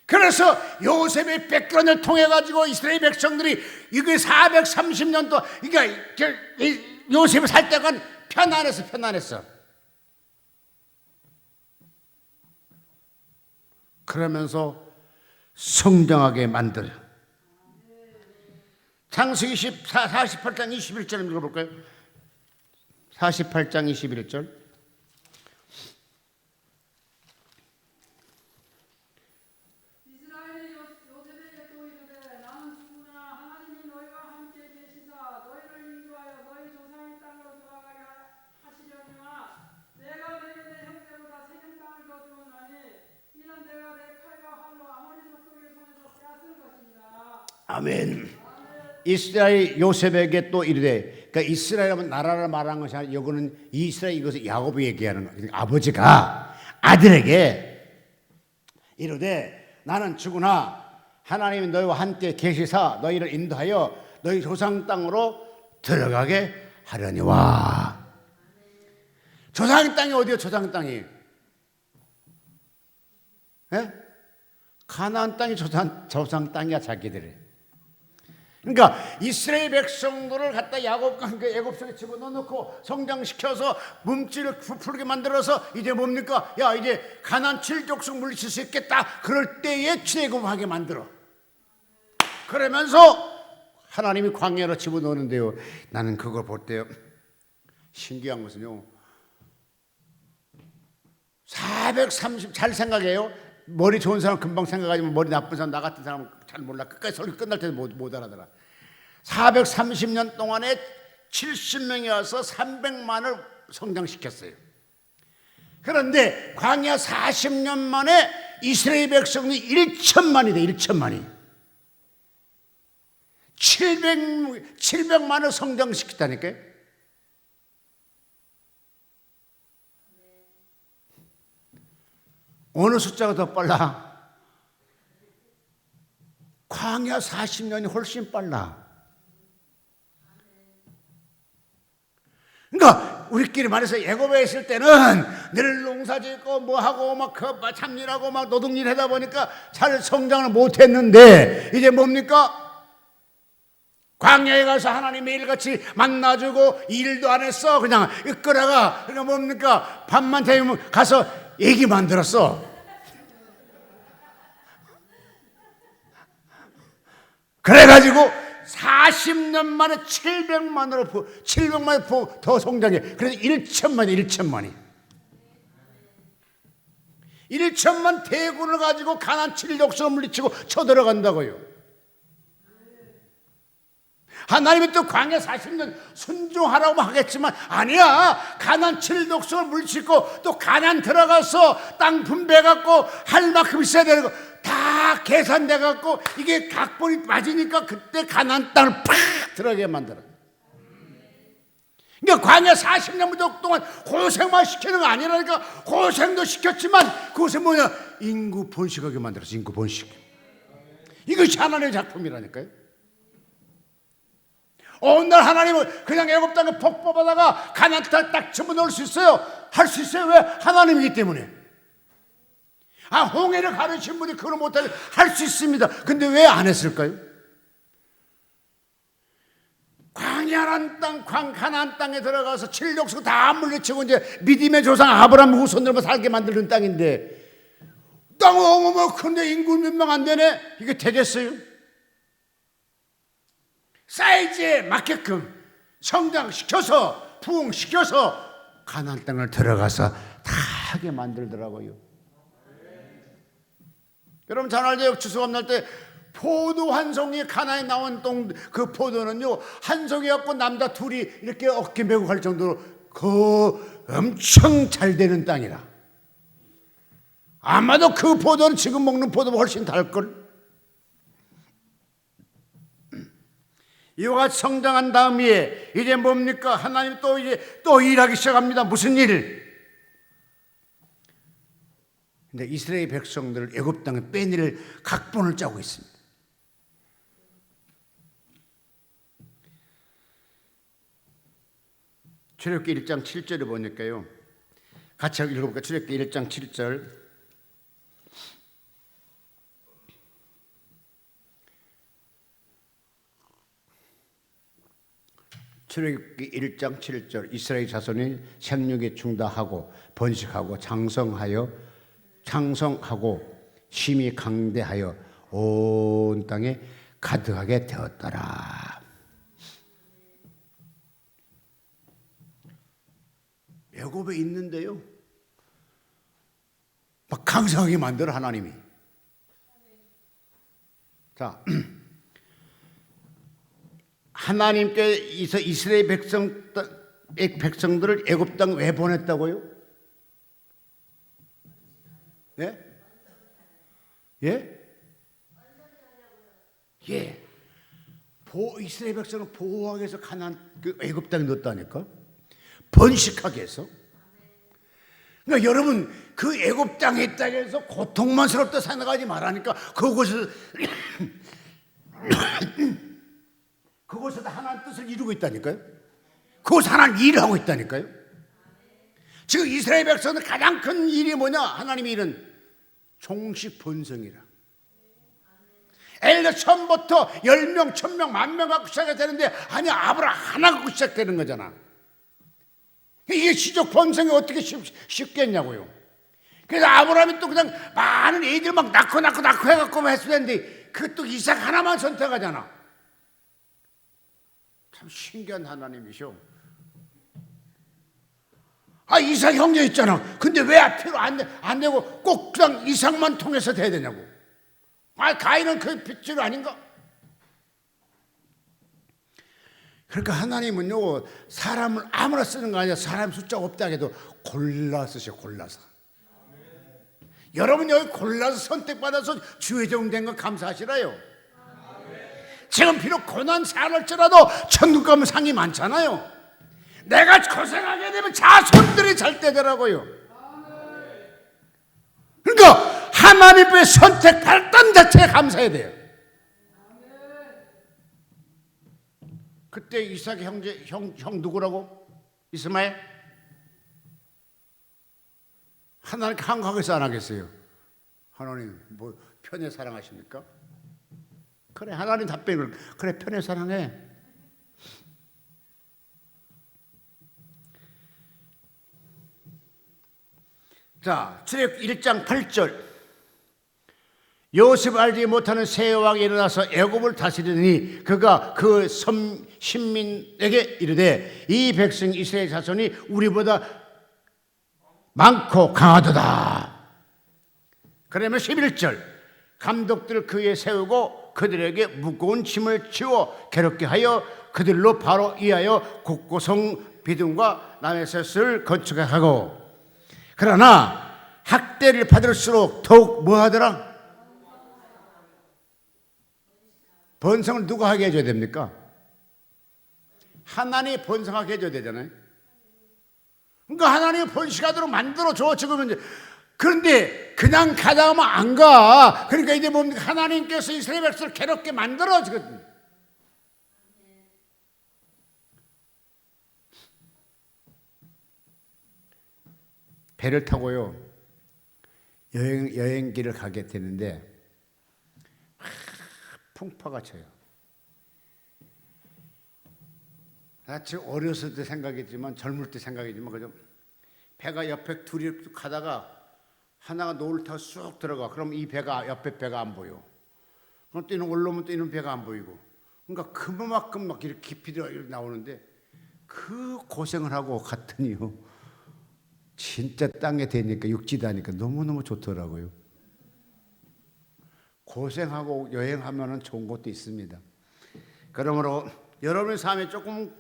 그래서 요셉의 백년을 통해 가지고 이스라엘 백성들이 이게 430년 동안, 그러니까 요셉이 살 때간 편안했어. 그러면서 성장하게 만들어. 창세기 48장 21절 읽어볼까요? 48장 21절. 이스라엘이 요셉에게 또 이르되 나는 죽으나 하나님이 너희와 함께 계시사 너희를 인도하여 너희 조상의 땅으로 돌아가게 하시려니와 내가 내게 내 형제보다 세겜 땅을 더 주었나니 이는 내가 내 칼과 활로 아모리 족속의 손에서 빼앗은 것이니라. 아멘. 이스라엘 요셉에게 또 이르되, 그러니까 이스라엘은 나라를 말하는 것이 아니라 이거는 이스라엘, 이것을 야곱이 얘기하는 거예요. 아버지가 아들에게 이르되 나는 죽으나 하나님이 너희와 함께 계시사 너희를 인도하여 너희 조상 땅으로 들어가게 하려니와. 조상 땅이 어디요? 조상 땅이, 예? 가나안 땅이 조상 땅이야 자기들이. 그러니까 이스라엘 백성들을 갖다 야곱과 애굽 속에 집어넣고 성장시켜서 몸집을 부풀게 만들어서 이제 뭡니까? 야, 이제 가나안 7족속 물리칠 수 있겠다. 그럴 때에 출애굽하게 만들어. 그러면서 하나님이 광야로 집어넣는데요. 나는 그걸 볼 때요, 신기한 것은요, 430, 잘 생각해요. 머리 좋은 사람 금방 생각하지만 머리 나쁜 사람, 나 같은 사람은 잘 몰라. 끝까지 설교 끝날 때도 못 알아들어. 430년 동안에 70명이 와서 300만을 성장시켰어요. 그런데 광야 40년 만에 이스라엘 백성이 1천만이 돼. 1천만이 700만을 성장시켰다니까요. 어느 숫자가 더 빨라? 광야 40년이 훨씬 빨라. 그러니까 우리끼리 말해서 애굽에 있을 때는 늘 농사짓고 뭐하고 막 참일하고 막 노동일 하다 보니까 잘 성장을 못했는데 이제 뭡니까? 광야에 가서 하나님 매일같이 만나주고 일도 안 했어. 그냥 이끌어가. 그러니까 뭡니까? 밤만 되면 가서 얘기 만들었어. 그래가지고 40년 만에 700만으로 더 성장해. 그래서 1천만이 1천만 대군을 가지고 가나안 7족속을 물리치고 쳐들어간다고요. 하나님이 또 광야 40년 순종하라고 하겠지만 아니야. 가나안 7족속을 물리치고 또 가나안 들어가서 땅 분배해갖고 할 만큼 있어야 되는 거 다 계산돼갖고 이게 각본이 맞으니까 그때 가나안 땅을 팍 들어가게 만들어. 그러니까 광야 40년 동안 고생만 시키는 거 아니라니까. 고생도 시켰지만 그것은 뭐냐, 인구 번식하게 만들었어. 인구 번식. 이것이 하나님의 작품이라니까요. 오늘 하나님은 그냥 애굽 땅에 복 뽑아다가 가나안 땅 딱 집어넣을 수 있어요? 할 수 있어요. 왜? 하나님이기 때문에. 홍해를 가르친 분이 그걸 못하게 할 수 있습니다. 근데 왜 안 했을까요? 광야란 땅, 가나안 땅에 들어가서 7족속 다 물리치고 이제 믿음의 조상 아브라함 후손들만 살게 만드는 땅인데 땅 어마어마 큰데 인구 몇 명 안 되네? 이게 되겠어요? 사이즈에 맞게끔 성장시켜서 부흥시켜서 가나안 땅을 들어가서 다 하게 만들더라고요. 여러분 잘 알죠? 추수감날 때 포도 한 송이 가나안에 나온 그 포도는요 한 송이 갖고 남자 둘이 이렇게 어깨 메고 갈 정도로 그 엄청 잘 되는 땅이라. 아마도 그 포도는 지금 먹는 포도보다 훨씬 달걸. 이와 같이 성장한 다음에 이제 뭡니까? 하나님 또 이제 또 일하기 시작합니다. 무슨 일? 근데 이스라엘 백성들을 애굽 땅에 빼내릴 각본을 짜고 있습니다. 출애굽기 1장 7절을 보니까요. 같이 읽어볼까요? 출애굽기 1장 7절. 출애굽기 1장 7절. 이스라엘 자손이 생육에 충다하고 번식하고 창성하고 심히 강대하여 온 땅에 가득하게 되었더라. 애굽에 있는데요 막 강성하게 만들어 하나님이. 자, 하나님께서 이스라엘 백성들을 애굽 땅 왜 보냈다고요? 예? 예? 예. 이스라엘 백성을 보호하기 위해서 가나안 그 애굽 땅에 넣었다니까. 번식하게 해서. 그러니까 여러분 그 애굽 땅에 있다고 해서 고통만스럽다 생각하지 말라니까. 그곳에서 하나님 뜻을 이루고 있다니까요. 그곳에서 하나님 일을 하고 있다니까요. 지금 이스라엘 백성은 가장 큰 일이 뭐냐? 하나님의 일은 종식 번성이라. 엘리 처음부터 10명, 1000명, 10,000명 갖고 시작이 되는데 아니 아브라함 하나 갖고 시작되는 거잖아. 이게 시족 번성이 어떻게 쉽겠냐고요. 그래서 아브라함이 또 그냥 많은 애들 막 낳고 해갖고 했었는데 그것도 이삭 하나만 선택하잖아. 참 신기한 하나님이셔. 이삭 형제 있잖아. 근데 왜 필요 안 되고 꼭 그냥 이삭만 통해서 돼야 되냐고. 가인은 그 핏줄 아닌가? 그러니까 하나님은요 사람을 아무나 쓰는 거 아니야. 사람 숫자가 없다 해도 골라 쓰셔. 골라서. 여러분 여기 골라서 선택받아서 주의 종된 거 감사하시라요. 지금 비록 고난 살할지라도 천국 가면 상이 많잖아요. 내가 고생하게 되면 자손들이 잘 되더라고요. 그러니까 하나님의 선택받았던 자체에 감사해야 돼요. 그때 이삭의 형제 형 누구라고? 이스마엘? 하나님께 한국에서 안 하겠어요. 하나님 뭐 편에 사랑하십니까? 그래 하나님 답변을 그래 편에 사랑해. 자, 출애굽기 1장 8절. 요셉 알지 못하는 새 왕이 일어나서 애굽을 다스리더니 그가 그 신민에게 이르되 이 백성 이스라엘 자손이 우리보다 많고 강하도다. 그러면 11절 감독들 그 위에 세우고 그들에게 무거운 짐을 지워 괴롭게 하여 그들로 바로 이하여 곡고성 비둥과 라메셋을 건축하고 그러나 학대를 받을수록 더욱 뭐하더라? 번성을 누가 하게 해줘야 됩니까? 하나님이 번성하게 해줘야 되잖아요. 그러니까 하나님이 번식하도록 만들어줘 지금은. 이제 그런데 그냥 가다 하면 안 가. 그러니까 이제 뭡니까? 하나님께서 이스라엘 백성을 괴롭게 만들어 지금. 배를 타고요 여행길을 가게 되는데 풍파가 쳐요. 지금 어렸을 때 생각했지만 젊을 때 생각했지만 그죠? 배가 옆에 둘이 가다가 하나가 노를 타고 쑥 들어가. 그럼 이 배가 옆에 배가 안 보여. 그럼 또 이는 올라오면 또 이는 배가 안 보이고. 그러니까 그만큼 막 이렇게 깊이 나오는데 그 고생을 하고 갔더니요 진짜 땅에 대니까 육지다니까 너무너무 좋더라고요. 고생하고 여행하면 좋은 것도 있습니다. 그러므로 여러분의 삶이 조금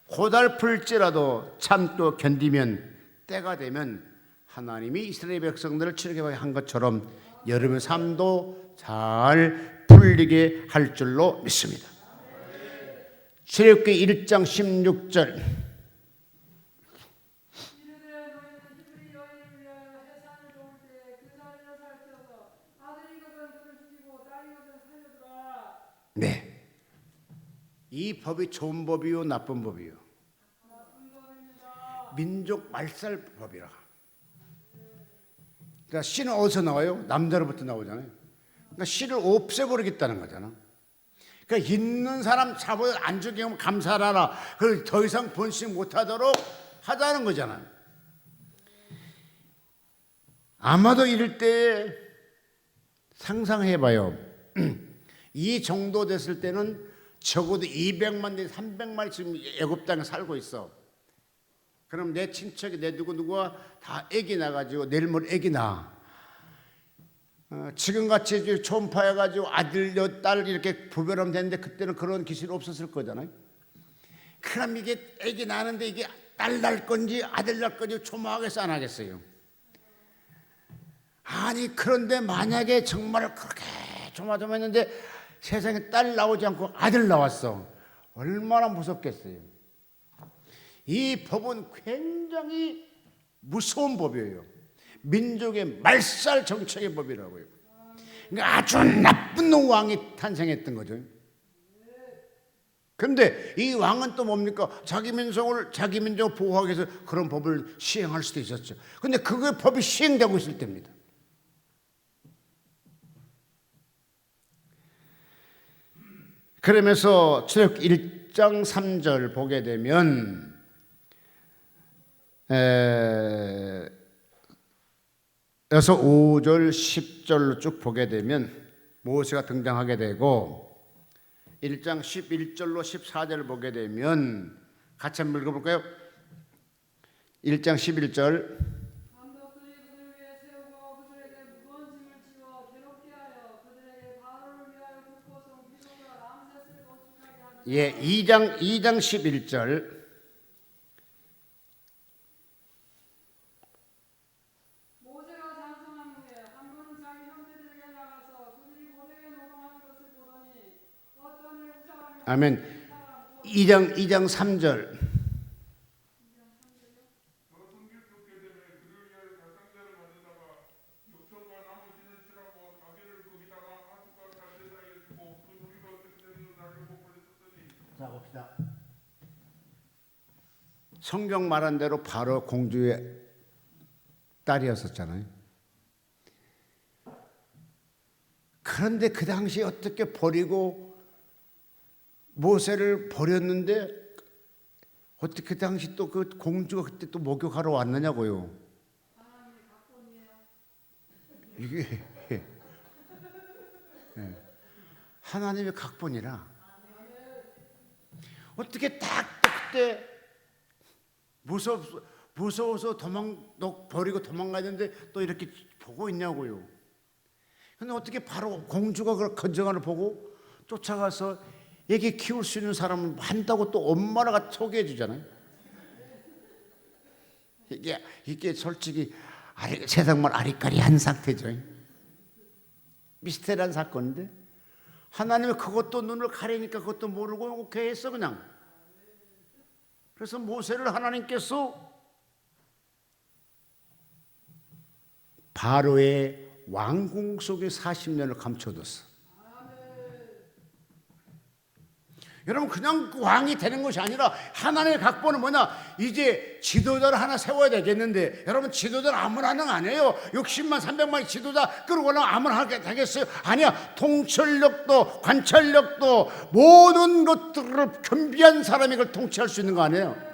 고달플지라도 참고 견디면 때가 되면 하나님이 이스라엘 백성들을 출애굽하게 한 것처럼 여러분의 삶도 잘 풀리게 할 줄로 믿습니다. 출애굽기 1장 16절 네, 이 법이 좋은 법이요 나쁜 법이요? 민족 말살 법이라. 그러니까 씨는 어디서 나와요? 남자로부터 나오잖아요. 그러니까 씨를 없애버리겠다는 거잖아. 그러니까 있는 사람 잡아도 안 죽이면 감사하라. 그리고 더 이상 번식 못하도록 하자는 거잖아요. 아마도 이럴 때 상상해봐요. 이 정도 됐을 때는 적어도 200만 내 300만이 지금 애굽 땅에 살고 있어. 그럼 내 친척이 내 누구가 다 애기 나가지고 내일 모레 애기 낳아. 지금같이 초음파해가지고 아들, 딸 이렇게 부별하면 되는데 그때는 그런 기술이 없었을 거잖아요. 그럼 이게 애기 나는데 이게 딸 날 건지 아들 날 건지 초마하겠어 안 하겠어요? 아니 그런데 만약에 정말 그렇게 조마조마했는데 세상에 딸 나오지 않고 아들 나왔어. 얼마나 무섭겠어요. 이 법은 굉장히 무서운 법이에요. 민족의 말살 정책의 법이라고요. 그러니까 아주 나쁜 왕이 탄생했던 거죠. 그런데 이 왕은 또 뭡니까? 자기 민족을 보호하기 위해서 그런 법을 시행할 수도 있었죠. 그런데 그게 법이 시행되고 있을 때입니다. 그러면서 출애굽기 1장 3절 보게 되면 여기서 5절 10절로 쭉 보게 되면 모세가 등장하게 되고 1장 11절로 14절을 보게 되면 같이 한번 읽어볼까요? 1장 11절 감독들이 그들 위에 세우고 그들에게 무거운 짐을 지워 괴롭게 하여 그들에게 바로를 위하여 국고성 비동과 람셋을 건축하게 하니라. 예, 2장 11절 모세가 장성한 후에 한 분은 자기 형제들에게 나가서 그들이 고되게 노동하는 것을 보더니 어떤 일 우상하며 아멘. 2장 3절 자 봅시다. 성경 말한 대로 바로 공주의 딸이었었잖아요. 그런데 그 당시 어떻게 버리고 모세를 버렸는데 어떻게 그 당시 또 그 공주가 그때 또 목욕하러 왔느냐고요. 이게 하나님의 각본이라. 어떻게 딱 그때 무서워서 너 버리고 도망가는데 또 이렇게 보고 있냐고요. 근데 어떻게 바로 공주가 그걸 건정을 보고 쫓아가서 애기 키울 수 있는 사람은 한다고 또 엄마가 소개해 주잖아요. 이게 솔직히 세상만 아리까리한 상태죠. 미스테리한 사건인데 하나님은 그것도 눈을 가리니까 그것도 모르고 오케이 했어 그냥. 그래서 모세를 하나님께서 바로의 왕궁 속에 40년을 감춰뒀어. 여러분 그냥 왕이 되는 것이 아니라 하나님의 각본은 뭐냐? 이제 지도자를 하나 세워야 되겠는데 여러분 지도자는 아무나는 아니에요. 60만 300만의 지도자 끌고 오려면 아무나 하게 되겠어요? 아니야. 통찰력도 관찰력도 모든 것들을 겸비한 사람이 그걸 통치할 수 있는 거 아니에요?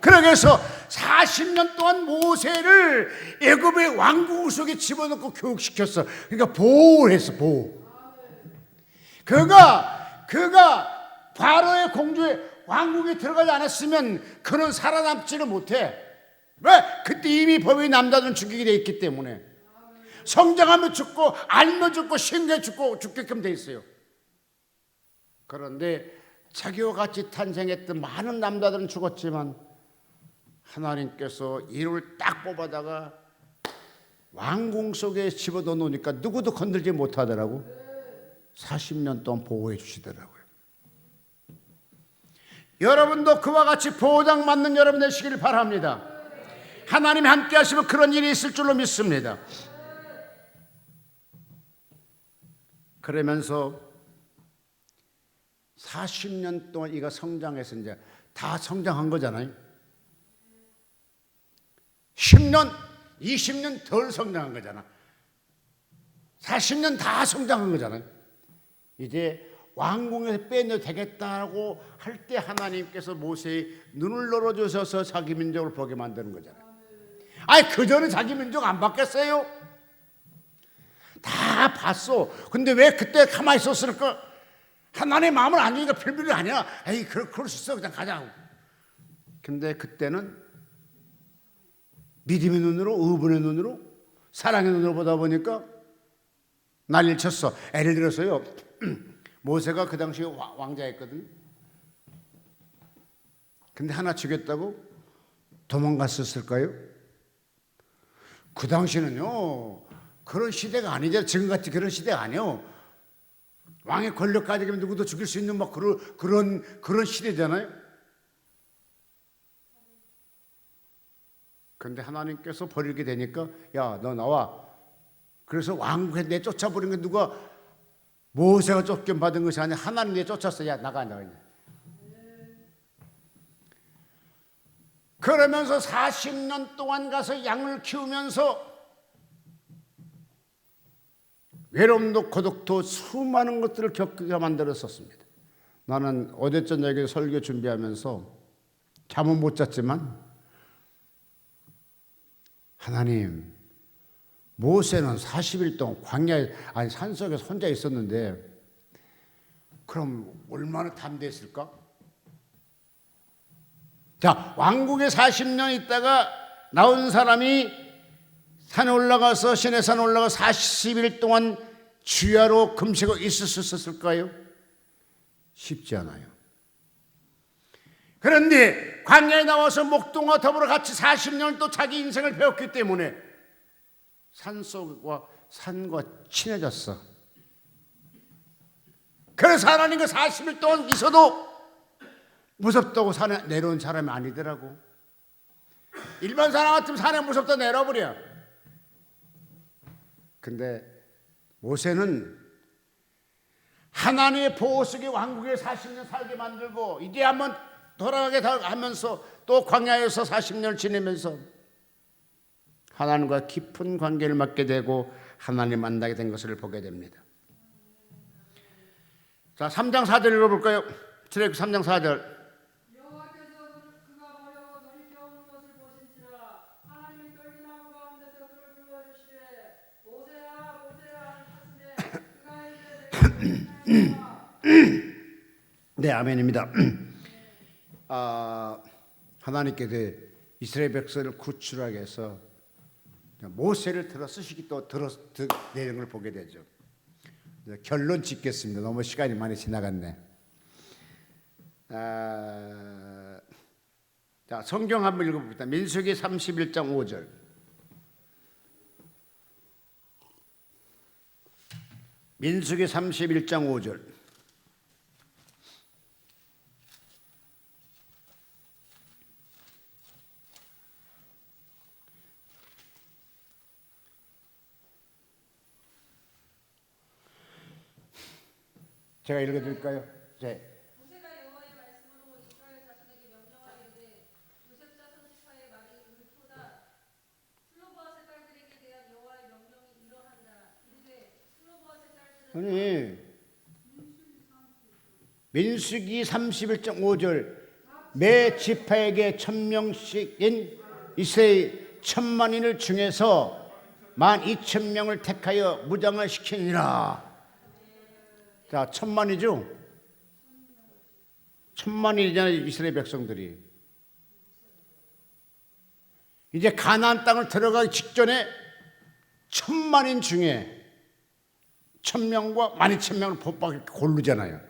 그래서 40년 동안 모세를 애굽의 왕궁 속에 집어넣고 교육시켰어. 그러니까 보호를 했어. 보호. 그가 바로의 공주의 왕국에 들어가지 않았으면 그는 살아남지를 못해. 왜? 그때 이미 법의 남자들은 죽이게 돼 있기 때문에. 성장하면 죽고 알면 죽고 신게 죽고 죽게끔 돼 있어요. 그런데 자기와 같이 탄생했던 많은 남자들은 죽었지만 하나님께서 이를 딱 뽑아다가 왕궁 속에 집어넣어 놓으니까 누구도 건들지 못하더라고. 40년 동안 보호해 주시더라고요. 여러분도 그와 같이 보호장맞는 여러분 되시기를 바랍니다. 하나님이 함께 하시면 그런 일이 있을 줄로 믿습니다. 그러면서 40년 동안 이가 성장해서 이제 다 성장한 거잖아요. 10년, 20년 덜 성장한 거잖아. 40년 다 성장한 거잖아요. 이제 왕궁에서 빼내도 되겠다고 할 때 하나님께서 모세의 눈을 열어주셔서 자기 민족을 보게 만드는 거잖아요. 아니 그전에 자기 민족 안 봤겠어요? 다 봤어. 근데 왜 그때 가만히 있었을까? 하나님의 마음을 아니니까 별별이 아니야. 에이 그럴 수 있어. 그냥 가자. 근데 그때는 믿음의 눈으로, 의분의 눈으로, 사랑의 눈으로 보다 보니까 난리를 쳤어. 예를 들어서요, 모세가 그 당시에 왕자였거든요. 근데 하나 죽였다고 도망갔었을까요? 그 당시는요, 그런 시대가 아니죠. 지금같이 그런 시대가 아니에요. 왕의 권력 가지면 누구도 죽일 수 있는 막 그런 시대잖아요. 근데 하나님께서 버리게 되니까 야, 너 나와. 그래서 왕국에 내쫓아버린 게 누가 모세가 쫓겨받은 것이 아니라 하나님 내쫓았어. 야, 나가. 그러면서 40년 동안 가서 양을 키우면서 외로움도 고독도 수많은 것들을 겪게 만들었었습니다. 나는 어제 저녁에 설교 준비하면서 잠은 못 잤지만 하나님, 모세는 40일 동안 광야에 산속에 혼자 있었는데 그럼 얼마나 담대했을까? 자, 왕국에 40년 있다가 나온 사람이 산에 올라가서 시내산 올라가 40일 동안 주야로 금식하고 있을 수 있었을까요? 쉽지 않아요. 그런데 광야에 나와서 목동과 더불어 같이 40년을 또 자기 인생을 배웠기 때문에 산속과 산과 친해졌어. 그래서 하나님과 40일 동안 있어도 무섭다고 산에 내려온 사람이 아니더라고. 일반 사람 같으면 산에 무섭다 내려버려. 근데 모세는 하나님의 보호 속에 왕국에 40년 살게 만들고 이제 한번 돌아가게 하면서 또 광야에서 40년을 지내면서 하나님과 깊은 관계를 맺게 되고 하나님 만나게 된 것을 보게 됩니다. 자, 3장 4절 읽어볼까요? 출애굽기 3장 4절. 여호와께서 그가 버려 돌이켜오는 것을 보신지라 하나님이 떨기나무 가운데서 그를 불러주시되 모세야 모세야 하시되 그가 이르되 네, 아멘입니다. 하나님께서 이스라엘 백성을 구출하게 해서 모세를 들어 쓰시기 또 내용을 보게 되죠. 결론 짓겠습니다. 너무 시간이 많이 지나갔네. 자, 성경 한번 읽어봅니다. 민수기 31장 5절. 민수기 31장 5절. 제가 읽어드릴까요? 모세가 여호와의 말씀으로 이스라엘 자손에게 명령하기를 요셉 자손 지파의 말이 옳도다. 슬로바앗의 딸들에게 대한 여호와의 명령이 이러한다. 이르되 슬로바앗의 딸들은 민수기 31장 5절 매 지파에게 1000명씩인 이스라엘 1000만인을 중에서 12,000명을 택하여 무장을 시키니라. 자, 1000만이죠? 1000만이잖아요, 이스라엘 백성들이. 이제 가나안 땅을 들어가기 직전에 1000만인 중에 1000명과 12,000명을 뽑아 고르잖아요.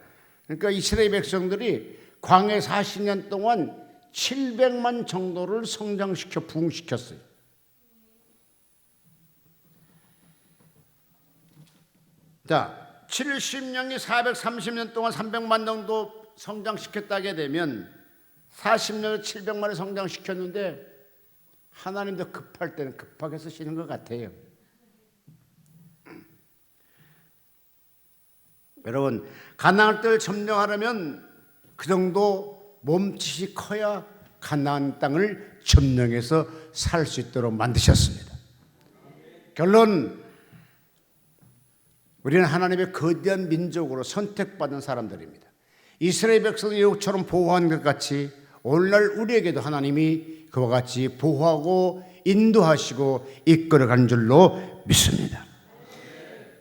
그러니까 이스라엘 백성들이 광해 40년 동안 700만 정도를 성장시켜 부흥시켰어요. 자, 70년이 430년 동안 300만 정도 성장시켰다게 되면 40년에 700만을 성장시켰는데 하나님도 급할 때는 급하게 쓰시는 것 같아요. 여러분, 가나안 땅을 점령하려면 그 정도 몸짓이 커야 가나안 땅을 점령해서 살 수 있도록 만드셨습니다. 결론, 우리는 하나님의 거대한 민족으로 선택받은 사람들입니다. 이스라엘 백성을 이처럼 보호한 것 같이 오늘날 우리에게도 하나님이 그와 같이 보호하고 인도하시고 이끌어가는 줄로 믿습니다.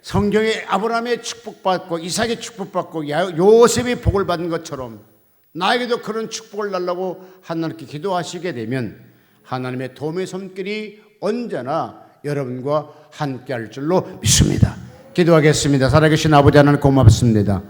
성경에 아브라함의 축복받고 이삭의 축복받고 요셉의 복을 받은 것처럼 나에게도 그런 축복을 달라고 하나님께 기도하시게 되면 하나님의 도움의 손길이 언제나 여러분과 함께할 줄로 믿습니다. 기도하겠습니다. 살아계신 아버지 하나님 고맙습니다.